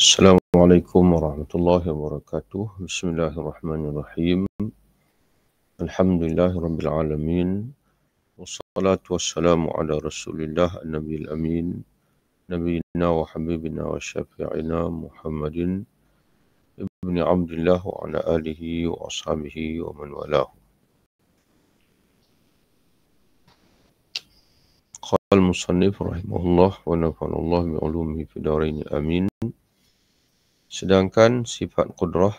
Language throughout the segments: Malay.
Assalamualaikum warahmatullahi wabarakatuh. Bismillahirrahmanirrahim. Alhamdulillahirabbil alamin. Wassalatu wassalamu ala Rasulillah an-nabiyil amin. Nabiyina wa habibina wa syafi'ina Muhammadin ibni Abdullah wa ala alihi wa ashabihi wa man walahu. Qala al-musannif rahimahullah wa nafa'anallah bi'ulumihi fi darain amin. Sedangkan sifat qudrah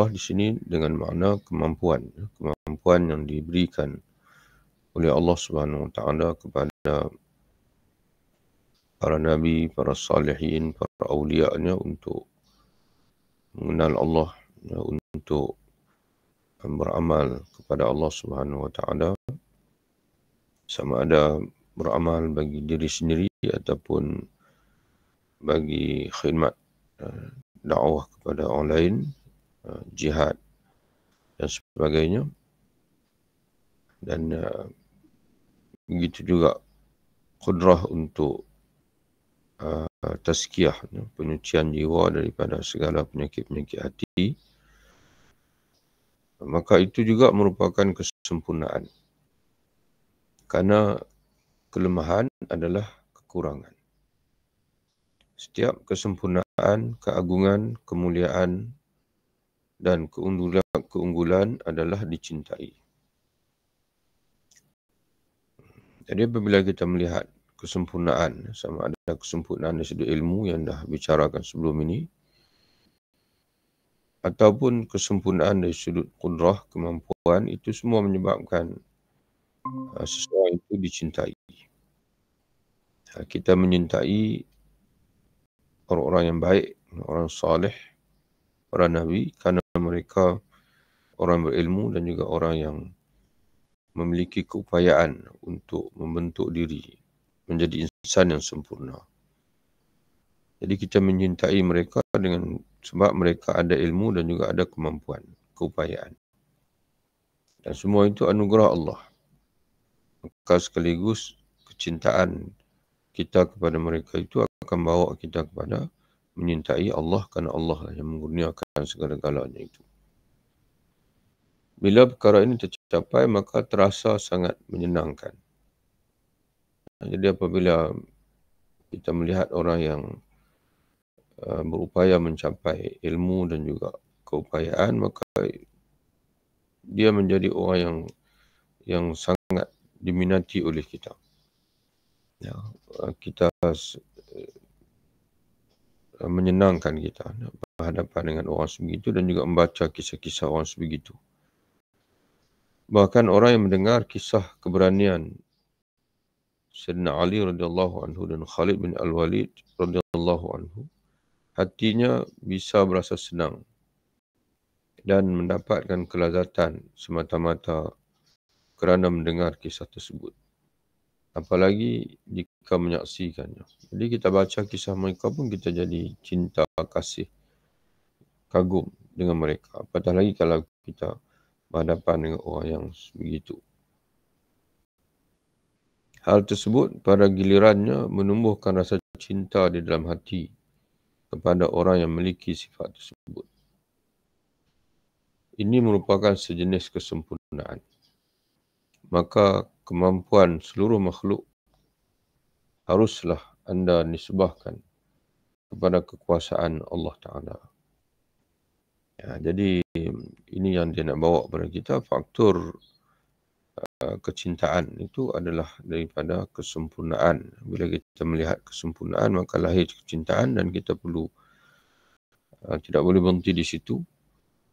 di sini dengan makna kemampuan yang diberikan oleh Allah Subhanahu Wa Taala kepada para nabi, para salihin, para awliya-Nya untuk mengenal Allah, untuk beramal kepada Allah Subhanahu Wa Taala, sama ada beramal bagi diri sendiri ataupun bagi khidmat dakwah kepada orang lain, jihad dan sebagainya. Dan begitu juga qudrah untuk tazkiyah, penyucian jiwa daripada segala penyakit-penyakit hati. Maka itu juga merupakan kesempurnaan, karena kelemahan adalah kekurangan. Setiap kesempurnaan, keagungan, kemuliaan dan keunggulan adalah dicintai. Jadi apabila kita melihat kesempurnaan, sama ada kesempurnaan dari sudut ilmu yang dah bicarakan sebelum ini, ataupun kesempurnaan dari sudut qudrah, kemampuan, itu semua menyebabkan seseorang itu dicintai. Kita menyintai orang-orang yang baik, orang saleh, para nabi, kerana mereka orang berilmu dan juga orang yang memiliki keupayaan untuk membentuk diri menjadi insan yang sempurna. Jadi kita menyintai mereka sebab mereka ada ilmu dan juga ada kemampuan, keupayaan. Dan semua itu anugerah Allah. Maka sekaligus kecintaan kita kepada mereka itu akan bawa kita kepada menyintai Allah, kerana Allah yang mengurniakan segala-galanya itu. Bila perkara ini tercapai, maka terasa sangat menyenangkan. Jadi apabila kita melihat orang yang berupaya mencapai ilmu dan juga keupayaan, maka dia menjadi orang yang sangat diminati oleh kita. Kita menyenangkan kita berhadapan dengan orang sebegitu dan juga membaca kisah-kisah orang sebegitu. Bahkan orang yang mendengar kisah keberanian Sayyidina Ali radhiyallahu anhu dan Khalid bin Al-Walid radhiyallahu anhu, hatinya bisa berasa senang dan mendapatkan kelazatan semata-mata kerana mendengar kisah tersebut. Apalagi jika menyaksikannya. Jadi kita baca kisah mereka pun kita jadi cinta, kasih, kagum dengan mereka. Apatah lagi kalau kita berhadapan dengan orang yang begitu. Hal tersebut pada gilirannya menumbuhkan rasa cinta di dalam hati kepada orang yang memiliki sifat tersebut. Ini merupakan sejenis kesempurnaan. Maka kemampuan seluruh makhluk haruslah anda nisbahkan kepada kekuasaan Allah Ta'ala. Jadi ini yang dia nak bawa kepada kita, faktor kecintaan itu adalah daripada kesempurnaan. Bila kita melihat kesempurnaan, maka lahir kecintaan dan kita perlu tidak boleh berhenti di situ.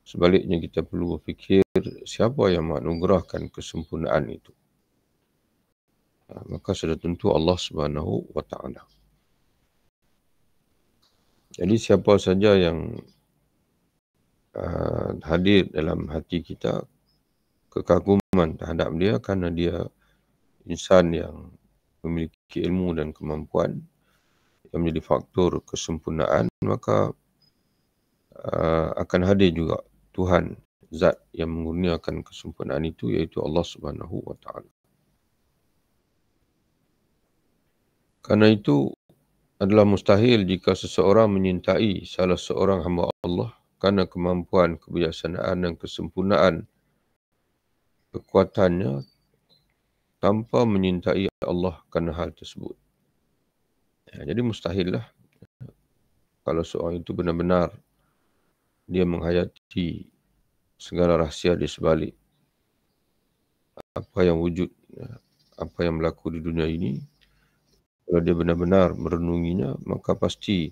Sebaliknya kita perlu berfikir siapa yang menganugerahkan kesempurnaan itu. Maka sudah tentu Allah Subhanahu Wa Taala. Jadi siapa saja yang hadir dalam hati kita kekaguman terhadap dia kerana dia insan yang memiliki ilmu dan kemampuan yang menjadi faktor kesempurnaan, maka akan hadir juga Tuhan, zat yang mengurniakan kesempurnaan itu, iaitu Allah Subhanahu Wa Taala. Karena itu adalah mustahil jika seseorang menyintai salah seorang hamba Allah kerana kemampuan, kebijaksanaan dan kesempurnaan kekuatannya tanpa menyintai Allah kerana hal tersebut. Jadi mustahil lah kalau seorang itu benar-benar dia menghayati segala rahsia di sebalik apa yang wujud, apa yang berlaku di dunia ini. Kalau dia benar-benar merenunginya, maka pasti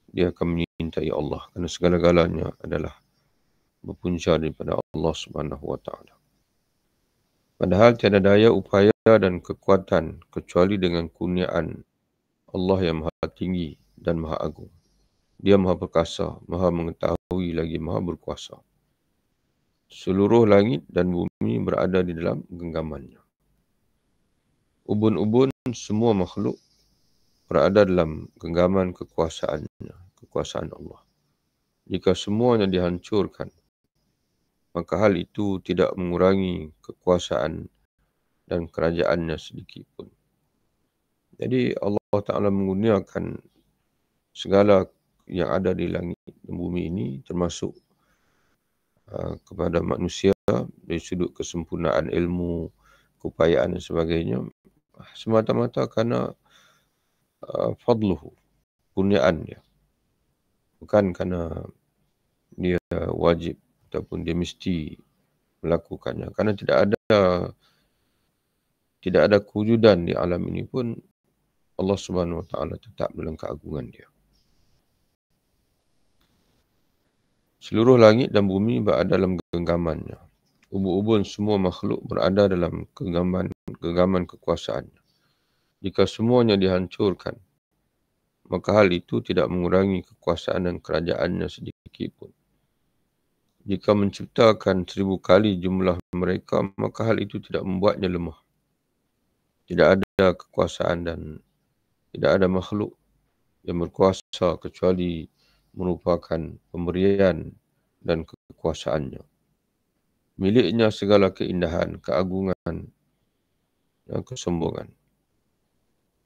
dia akan menyintai Allah kerana segala-galanya adalah berpunca daripada Allah Subhanahu Wa Taala. Padahal tiada daya upaya dan kekuatan kecuali dengan kurniaan Allah yang maha tinggi dan maha agung. Dia maha perkasa, maha mengetahui lagi maha berkuasa. Seluruh langit dan bumi berada di dalam genggamannya. Ubun-ubun semua makhluk berada dalam genggaman kekuasaannya, kekuasaan Allah. Jika semuanya dihancurkan, maka hal itu tidak mengurangi kekuasaan dan kerajaannya sedikit pun. Jadi Allah Ta'ala mengurniakan segala yang ada di langit dan bumi ini termasuk kepada manusia dari sudut kesempurnaan ilmu, keupayaan dan sebagainya, semata-mata kerana fadluhu, kurniaan dia. Bukan kerana dia wajib ataupun dia mesti melakukannya. Kerana tidak ada kewujudan di alam ini pun Allah Subhanahu Wa Taala tetap dalam keagungan dia. Seluruh langit dan bumi berada dalam genggamannya. Ubun-ubun semua makhluk berada dalam genggaman kekuasaannya. Jika semuanya dihancurkan, maka hal itu tidak mengurangi kekuasaan dan kerajaannya sedikit pun. Jika menciptakan 1000 kali jumlah mereka, maka hal itu tidak membuatnya lemah. Tidak ada kekuasaan dan tidak ada makhluk yang berkuasa kecuali merupakan pemberian dan kekuasaannya. Miliknya segala keindahan, keagungan dan kesombongan.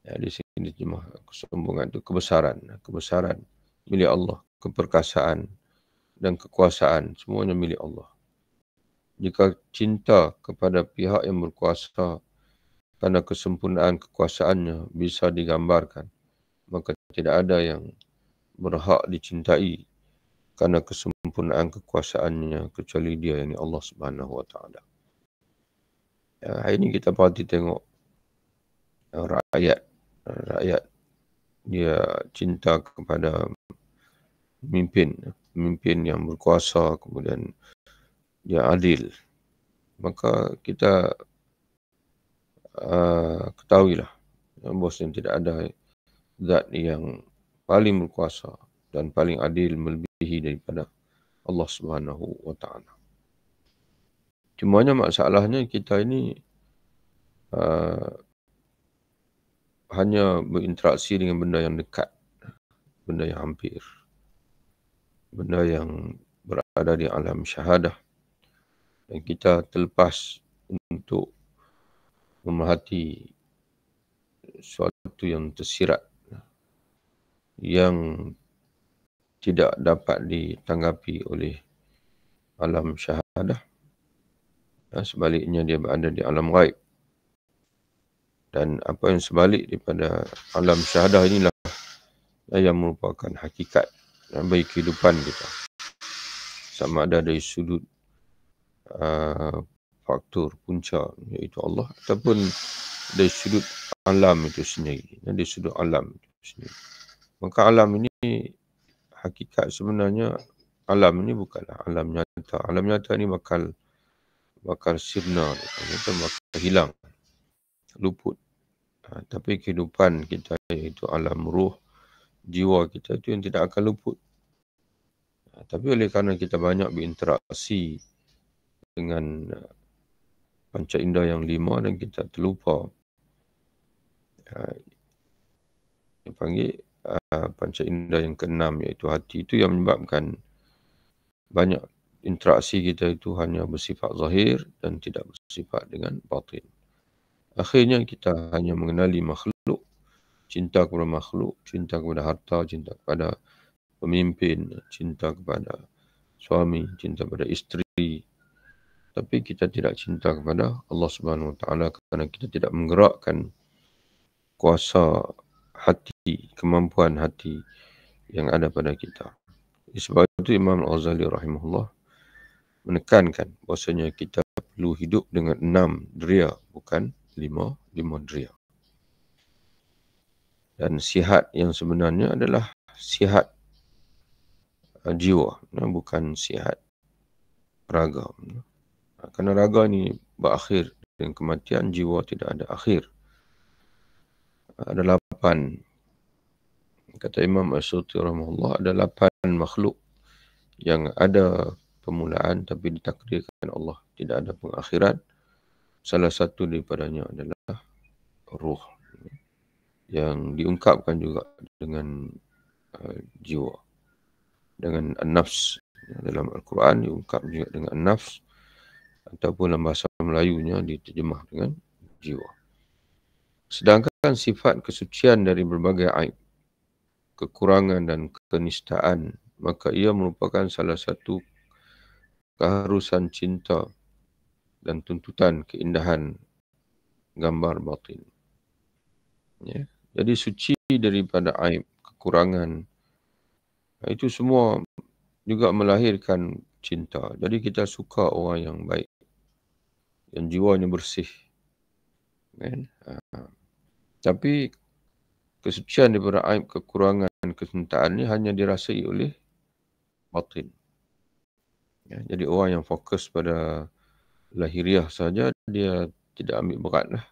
Di sini terjemah kesombongan itu kebesaran milik Allah, keperkasaan dan kekuasaan semuanya milik Allah. Jika cinta kepada pihak yang berkuasa kerana kesempurnaan kekuasaannya bisa digambarkan, maka tidak ada yang berhak dicintai kerana kesempurnaan kekuasaannya kecuali dia, yakni Allah Subhanahu Wa Taala. Hari ini kita perhati tengok rakyat dia cinta kepada pemimpin yang berkuasa, kemudian dia adil. Maka kita ketahuilah bahawasanya tidak ada zat yang paling berkuasa dan paling adil melebihi daripada Allah Subhanahu Wa Taala. Cumanya masalahnya kita ini hanya berinteraksi dengan benda yang dekat, benda yang hampir, benda yang berada di alam syahadah, dan kita terlepas untuk memerhati sesuatu yang tersirat, yang tidak dapat ditanggapi oleh alam syahadah. Sebaliknya dia berada di alam ghaib. Dan apa yang sebalik daripada alam syahadah inilah yang merupakan hakikat bagi kehidupan kita. Sama ada dari sudut faktor punca iaitu Allah ataupun dari sudut alam itu sendiri. Dari sudut alam itu sendiri. Maka alam ini hakikat sebenarnya, alam ini bukanlah alam nyata. Alam nyata ini bakal sirna, bakal hilang, luput. Tapi kehidupan kita iaitu alam ruh, jiwa kita itu yang tidak akan luput. Tapi oleh kerana kita banyak berinteraksi dengan panca indera yang 5 dan kita terlupa dipanggil panca indera yang ke-6 iaitu hati, itu yang menyebabkan banyak interaksi kita itu hanya bersifat zahir dan tidak bersifat dengan batin. Akhirnya kita hanya mengenali makhluk cinta kepada makhluk, cinta kepada harta, cinta kepada pemimpin, cinta kepada suami, cinta kepada isteri. Tapi kita tidak cinta kepada Allah Subhanahu Wa Taala kerana kita tidak menggerakkan kuasa hati, kemampuan hati yang ada pada kita. Sebab itu Imam Al-Ghazali rahimahullah menekankan bahasanya kita perlu hidup dengan 6 deria, bukan 5 deria. Dan sihat yang sebenarnya adalah sihat jiwa, bukan sihat raga. Kerana raga ni berakhir dengan kematian, jiwa tidak ada akhir. Ada 8, kata Imam As-Suyuti rahimahullah, ada 8 makhluk yang ada permulaan tapi ditakdirkan Allah tidak ada pengakhiran. Salah satu daripadanya adalah ruh, yang diungkapkan juga dengan jiwa, dengan an-nafs. Dalam Al-Quran diungkap juga dengan an-nafs, ataupun dalam bahasa Melayunya diterjemah dengan jiwa. Sedangkan sifat kesucian dari berbagai aib, kekurangan dan kenistaan, maka ia merupakan salah satu keharusan cinta dan tuntutan keindahan gambar batin. Ya. Jadi suci daripada aib, kekurangan, itu semua juga melahirkan cinta. Jadi kita suka orang yang baik, yang jiwanya bersih. Kan? Tapi kesucian daripada aib, kekurangan, kesintaan ni hanya dirasai oleh batin. Ya, jadi orang yang fokus pada lahiriah saja, dia tidak ambil berat lah.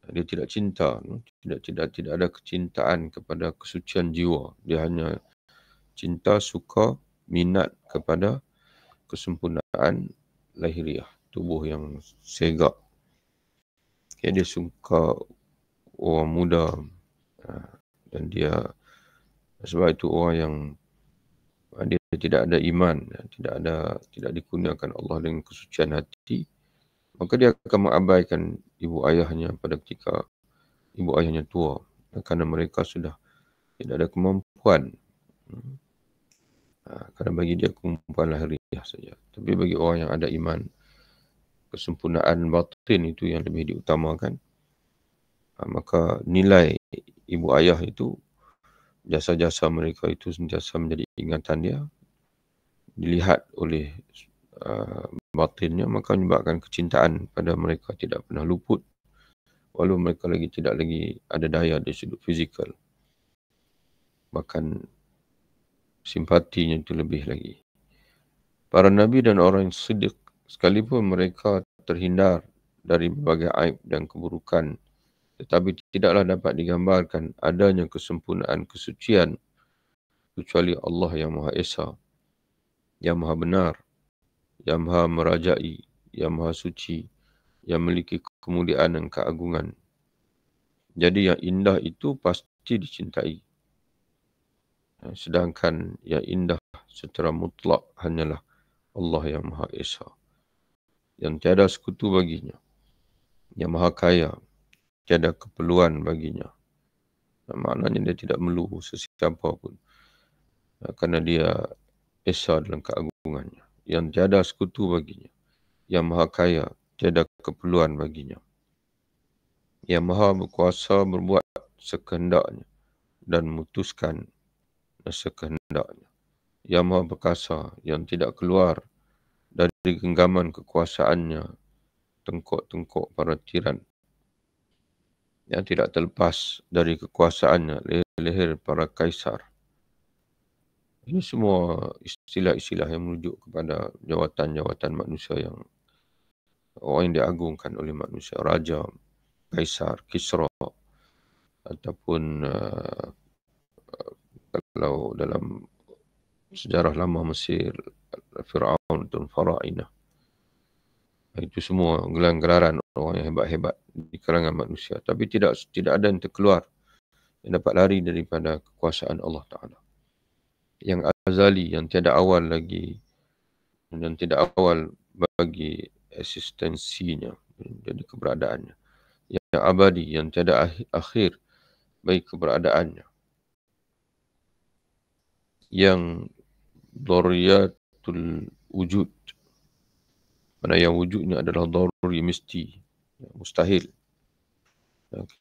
Dia tidak cinta, tidak ada kecintaan kepada kesucian jiwa. Dia hanya cinta, suka, minat kepada kesempurnaan lahiriah, tubuh yang segak. Okay, dia suka orang muda, dan dia, sebab itu orang yang dia tidak ada iman, tidak dikurniakan Allah dengan kesucian hati, maka dia akan mengabaikan ibu ayahnya pada ketika ibu ayahnya tua, kerana mereka sudah tidak ada kemampuan. Kerana bagi dia kemampuan lahiriah saja. Tapi bagi orang yang ada iman, kesempurnaan batin itu yang lebih diutamakan, maka nilai ibu ayah itu, jasa-jasa mereka itu sentiasa menjadi ingatan dia, dilihat oleh batinnya, maka menyebabkan kecintaan pada mereka tidak pernah luput, walaupun mereka tidak lagi ada daya dari sudut fizikal. Bahkan simpatinya itu lebih lagi. Para Nabi dan orang yang siddiq, sekalipun mereka terhindar dari berbagai aib dan keburukan, tetapi tidaklah dapat digambarkan adanya kesempurnaan kesucian kecuali Allah yang Maha Esa, yang Maha Benar, yang Maha Merajai, yang Maha Suci, yang memiliki kemuliaan dan keagungan. Jadi yang indah itu pasti dicintai. Sedangkan yang indah secara mutlak hanyalah Allah yang Maha Esa, yang tiada sekutu baginya, yang Maha Kaya, tiada keperluan baginya. Maknanya dia tidak perlu sesiapa pun, kerana dia Esa dalam keagungannya, yang tiada sekutu baginya, yang Maha Kaya, tiada keperluan baginya, yang Maha berkuasa berbuat sekehendaknya dan memutuskan sekehendaknya, yang Maha Perkasa, yang tidak keluar dari genggaman kekuasaannya tengkok-tengkok para tiran, yang tidak terlepas dari kekuasaannya leher-leher para kaisar. Ini semua istilah-istilah yang merujuk kepada jawatan-jawatan manusia, yang orang yang diagungkan oleh manusia, raja, kaisar, Kisra, ataupun kalau dalam sejarah lama Mesir, Fir'aun dan Farainah. Itu semua gelar-gelaran orang yang hebat-hebat di kalangan manusia. Tapi tidak ada yang terkeluar, yang dapat lari daripada kekuasaan Allah Ta'ala. Yang azali, yang tiada awal lagi, dan tidak awal bagi eksistensinya, jadi keberadaannya. Yang abadi, yang tiada akhir bagi keberadaannya. Yang daruriyatul wujud, mana yang wujudnya adalah daruri mesti, mustahil.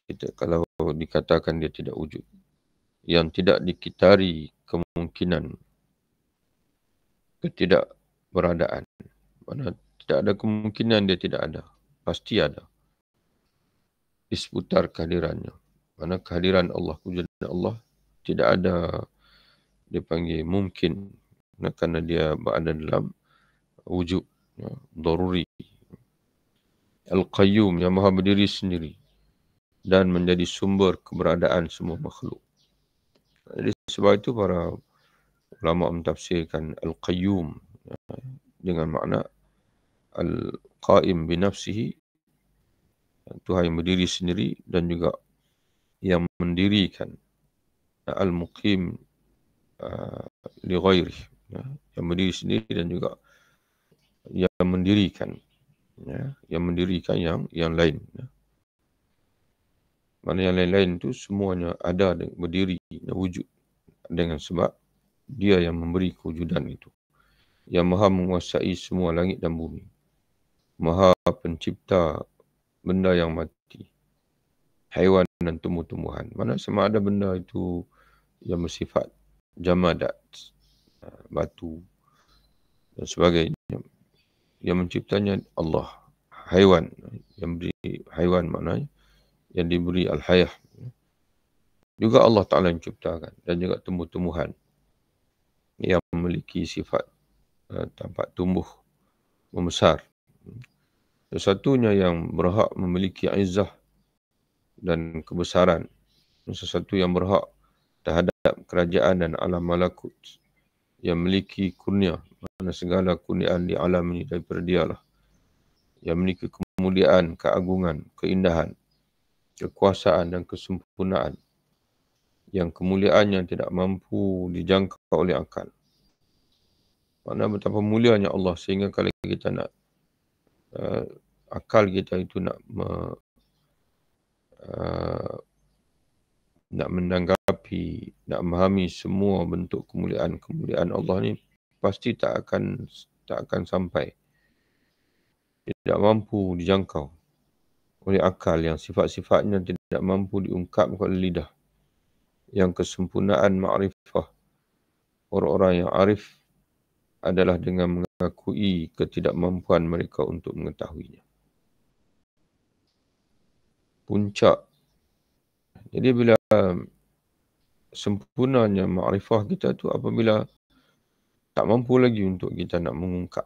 Kita, kalau dikatakan dia tidak wujud, yang tidak dikitari kemungkinan ketidakberadaan, mana tidak ada kemungkinan dia tidak ada, pasti ada di seputar kehadirannya. Mana kehadiran Allah, wujudan Allah tidak ada dipanggil mungkin, kerana dia berada dalam wujud, daruri. Al-Qayyum, yang maha berdiri sendiri dan menjadi sumber keberadaan semua makhluk. Jadi sebab itu para ulama mentafsirkan Al-Qayyum dengan makna Al-Qaim binafsihi, Tuhan yang berdiri sendiri, dan juga yang mendirikan, Al-Muqim li ghairih, yang berdiri sendiri dan juga yang mendirikan, yang mendirikan yang lain. Mana yang lain-lain itu semuanya ada dan berdiri dan wujud dengan sebab dia yang memberi kewujudan itu, yang maha menguasai semua langit dan bumi, maha pencipta benda yang mati, haiwan dan tumbuh-tumbuhan. Mana sama ada benda itu yang bersifat jamadat, batu dan sebagainya, yang menciptanya Allah. Haiwan, yang beri haiwan maknanya yang diberi al-hayah, juga Allah Ta'ala yang ciptakan, dan juga tumbuh-tumbuhan yang memiliki sifat tampak tumbuh membesar. Sesuatunya yang berhak memiliki izzah dan kebesaran, sesuatu yang berhak terhadap kerajaan dan alam malakut, yang memiliki kurnia, mana segala kurniaan di alam ini daripada dialah, yang memiliki kemuliaan, keagungan, keindahan, kekuasaan dan kesempurnaan, yang kemuliaannya tidak mampu dijangkau oleh akal. Mana betapa mulianya Allah, sehingga kalau kita nak akal kita itu nak menanggapi, nak memahami semua bentuk kemuliaan Allah ni, pasti tak akan sampai, tidak mampu dijangkau oleh akal, yang sifat-sifatnya tidak mampu diungkapkan oleh lidah, yang kesempurnaan ma'rifah orang-orang yang arif adalah dengan mengakui ketidakmampuan mereka untuk mengetahuinya. Puncak. Jadi bila sempurnanya ma'rifah kita tu apabila tak mampu lagi untuk kita nak mengungkap.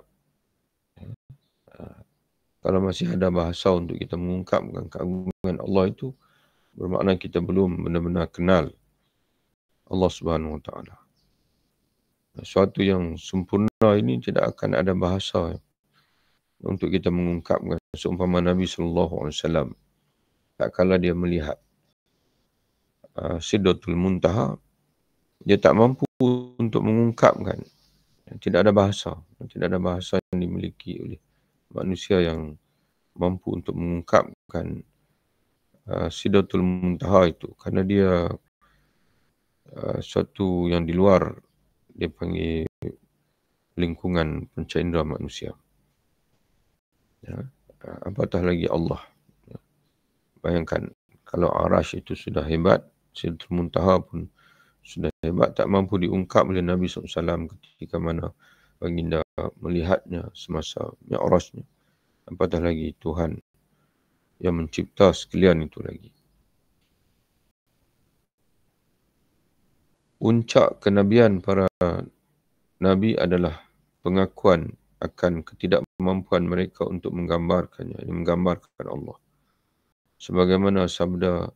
Kalau masih ada bahasa untuk kita mengungkapkan keagungan Allah itu, bermakna kita belum benar-benar kenal Allah Subhanahu Wa Taala. Sesuatu yang sempurna ini tidak akan ada bahasa untuk kita mengungkapkan. Seumpama Nabi Sallallahu Alaihi Wasallam, tak kala dia melihat Sidratul Muntaha, dia tak mampu untuk mengungkapkan. Tidak ada bahasa yang dimiliki oleh manusia yang mampu untuk mengungkapkan Sidratul Muntaha itu, kerana dia suatu yang di luar, dia panggil lingkungan panca indera manusia. Apatah lagi Allah. Bayangkan kalau Arash itu sudah hebat, Sidratul Muntaha pun sudah hebat, tak mampu diungkap oleh Nabi SAW ketika mana baginda melihatnya semasa Mi'rajnya. Apatah lagi Tuhan yang mencipta sekalian itu lagi. Puncak kenabian para Nabi adalah pengakuan akan ketidakmampuan mereka untuk menggambarkannya, menggambarkan Allah. Sebagaimana sabda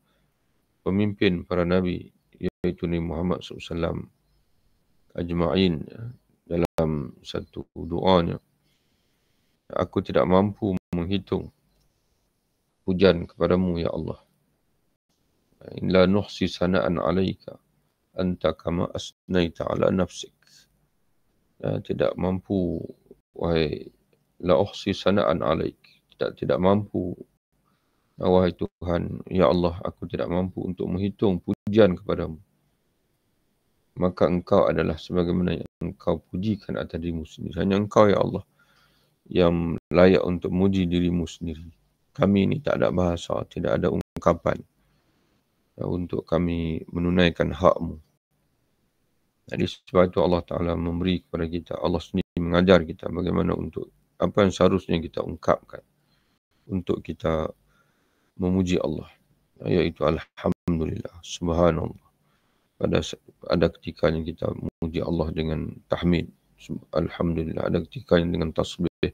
pemimpin para Nabi, iaitu Nabi Muhammad SAW ajma'in, dalam satu doanya, aku tidak mampu menghitung pujian kepadamu ya Allah. La nuhsi sana'an alaika anta kama asnaita ala nafsik. Tidak mampu, wahai la uhsi sana'an alaik, tidak mampu Wahai Tuhan, ya Allah, aku tidak mampu untuk menghitung pujian kepadamu. Maka engkau adalah sebagaimana yang engkau pujikan atas dirimu sendiri. Hanya engkau ya Allah yang layak untuk muji dirimu sendiri. Kami ini tak ada bahasa, tidak ada ungkapan untuk kami menunaikan hak-Mu. Jadi sebab itu Allah Ta'ala memberi kepada kita, Allah sendiri mengajar kita bagaimana untuk apa yang seharusnya kita ungkapkan untuk kita memuji Allah, iaitu Alhamdulillah, Subhanallah. Ada ketikanya kita memuji Allah dengan tahmid, Alhamdulillah. Ada ketikanya dengan tasbih,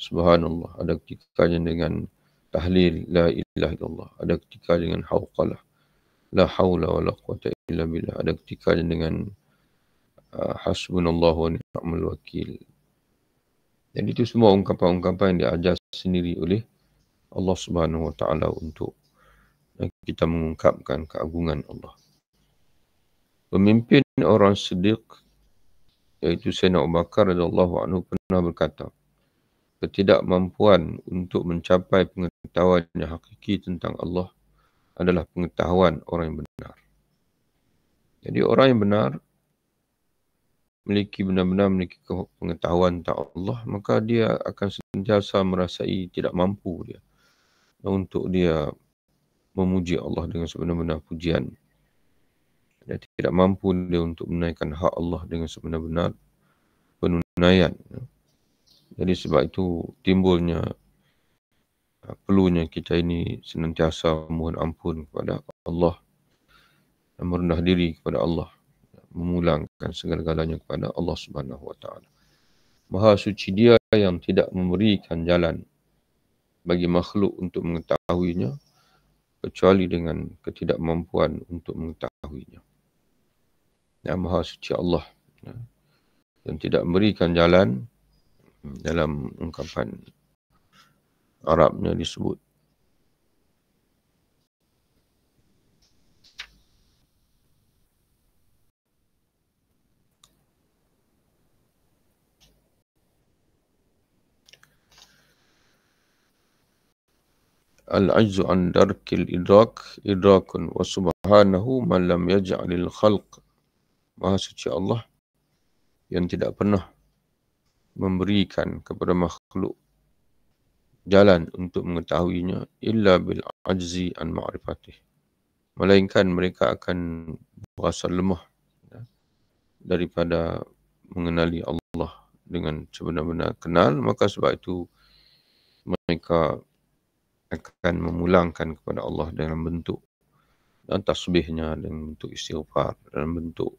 Subhanallah. Ada ketikanya dengan tahlil, La ilaha illallah. Ada ketikanya dengan hauqalah, La hawla wa la quwata illa billah. Ada ketikanya dengan hasbunallah wa ni'mal wakil. Jadi itu semua ungkapan-ungkapan yang diajar sendiri oleh Allah Subhanahu wa Ta'ala untuk kita mengungkapkan keagungan Allah. Pemimpin orang Siddiq, iaitu Sayyidina Abu Bakar radhiyallahu anhu, pernah berkata, ketidakmampuan untuk mencapai pengetahuan yang hakiki tentang Allah adalah pengetahuan orang yang benar. Jadi orang yang benar benar-benar memiliki pengetahuan tentang Allah, maka dia akan sentiasa merasai tidak mampu dia untuk dia memuji Allah dengan sebenar-benar pujian. Dia tidak mampu dia untuk menaikkan hak Allah dengan sebenar-benar penunaian. Jadi sebab itu timbulnya perlunya kita ini senantiasa mohon ampun kepada Allah dan merendah diri kepada Allah, memulangkan segala-galanya kepada Allah Subhanahu wa Ta'ala. Maha suci Dia yang tidak memberikan jalan bagi makhluk untuk mengetahuinya kecuali dengan ketidakmampuan untuk mengetahuinya. Ya, Maha suci Allah yang tidak memberikan jalan, dalam ungkapan Arabnya disebut al-ajzu an darkil idrakun wa subhanahu man lam yaj'alil khalq. Maha suci Allah yang tidak pernah memberikan kepada makhluk jalan untuk mengetahuinya illa bil ajzi an ma'rifatih, melainkan mereka akan berasa lemah daripada mengenali Allah dengan sebenar-benar kenal. Maka sebab itu mereka akan memulangkan kepada Allah dalam bentuk dan tasbihnya, dalam bentuk istighfar, dalam bentuk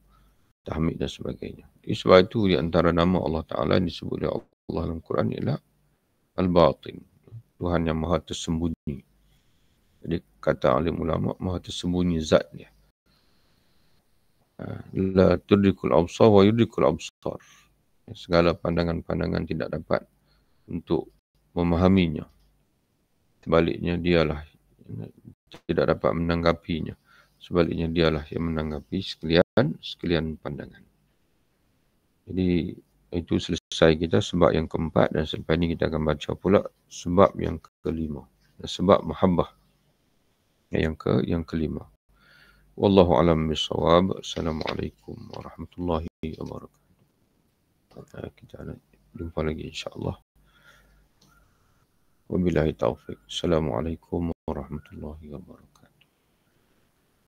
tahmid dan sebagainya. Sebab itu di antara nama Allah Ta'ala yang disebut oleh Allah dalam Quran ialah Al-Batin, Tuhan yang maha tersembunyi. Jadi kata alim ulama, maha tersembunyi zat dia. La tudrikul absar wa yudrikul absar. Segala pandangan-pandangan tidak dapat untuk memahaminya. Sebaliknya dialah tidak dapat menanggapinya. Sebaliknya dialah yang menanggapi sekalian pandangan. Jadi itu selesai kita sebab yang keempat, dan selepas ini kita akan baca pula sebab yang kelima. Sebab mahabbah yang kelima. Wallahu a'lam bishawab. Assalamualaikum warahmatullahi wabarakatuh. Kita jumpa lagi insya-Allah. Wabillahi taufiq. Assalamualaikum warahmatullahi wabarakatuh.